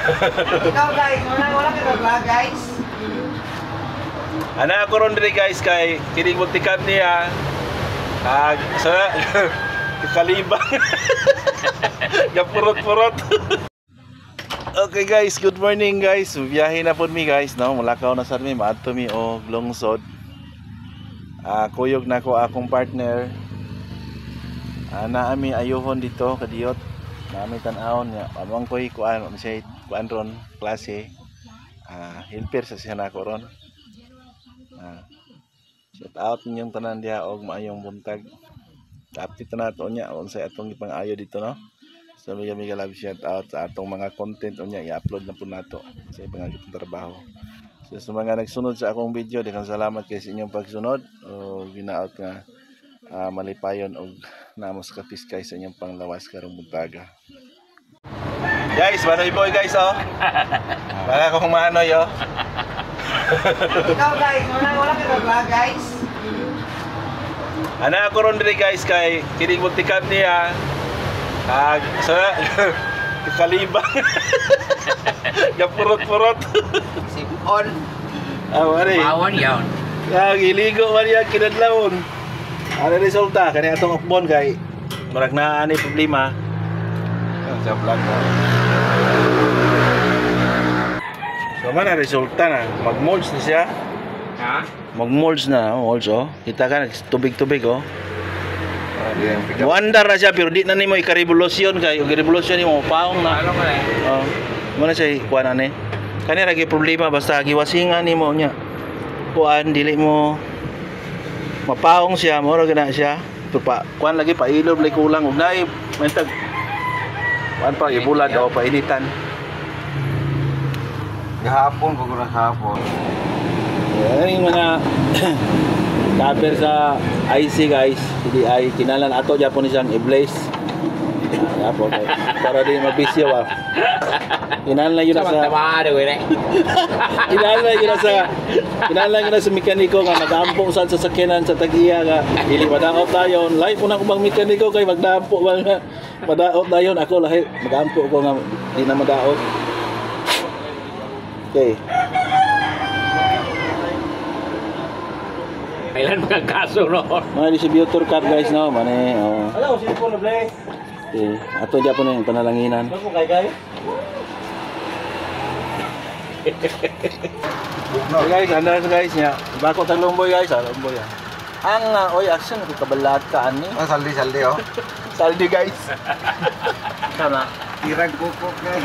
Ikaw guys, wala ka vlog guys. Ana ako ron diri guys kay kining multicam niya. Sa kalibang. Gapurot-purot. Okay guys, good morning guys. Biyahe na pod mi guys, no. Mulakaw na sad mi maadto mi og lungsod. Kuyog na ko akong partner. Naami ayuhon dito kadiyot. Naami tan-awon niya. Amang koy kuan say kuan ron klase. Helper sa siya nako ron. Shout out ninyong tanan diha og maayong buntag. Update na nato niya unsay atong ipang-ayo dito, no. So mega love shout out sa atong mga content unya i-upload na po nato sa ibang trabaho. So sa mga nagsunod sa akong video, daghang salamat kay sa inyong pagsunod o ginaot nga malipayon og namos kapis kay sa inyong panglawas karong buntaga. Guys, manoy boy guys oh. Baka ko manoy oh. Ikaw guys, wala ka vlog guys. Ana ako ron diri guys kay kining multicam niya. Sa kalibang. Gapurot-purot. Sipon. Mari. Bawon yawn. Giligo man yan kinadlawon. Ano resulta kani atong ukbon kay murag naa ani problema. Sa vlog mo. So man ang resulta na mag-molds na siya. Ha? Mag-molds na, molds oh. Kita ka tubig-tubig oh. Muandar na siya pero di na nimo ika-revolusyon kay og revolusyon nimo paong na. Ano man eh? Oh. Mo na siya kuan ani. Kani ra gyud problema basta giwasingan nimo nya. Kuan dili mo mapaong siya, mo ra gana siya. Pa kuan lagi pa ilom lay kulang og naay mentag. Kuan pa ibulad o painitan. Gahapon pag hapon. Yan yung mga cover sa IC guys. Hindi ay kinalan ato Japon isang i-blaze. Japon para di mabisyo ah. Kinalan yun sa Kinalan yun sa mekaniko nga nagampong sa sakyanan sa Tag-iya nga dili madaot dayon. Lahi po na kubang mekaniko kay magdampo ba nga madaot dayon ako lahi magampo ko nga di na madaot. Okay. Kailan mga kaso no? Mga distributor card guys no, mane oh. Hello, sipon na blay. Okay, ato Japon yung panalanginan. Ano kay? Okay guys, anda sa guys nya. Bako tag lumboy guys, lumboy ah. Ang oy action ko kabalat ka ani. Saldi oh. Saldi guys. Sana tirag kukok guys.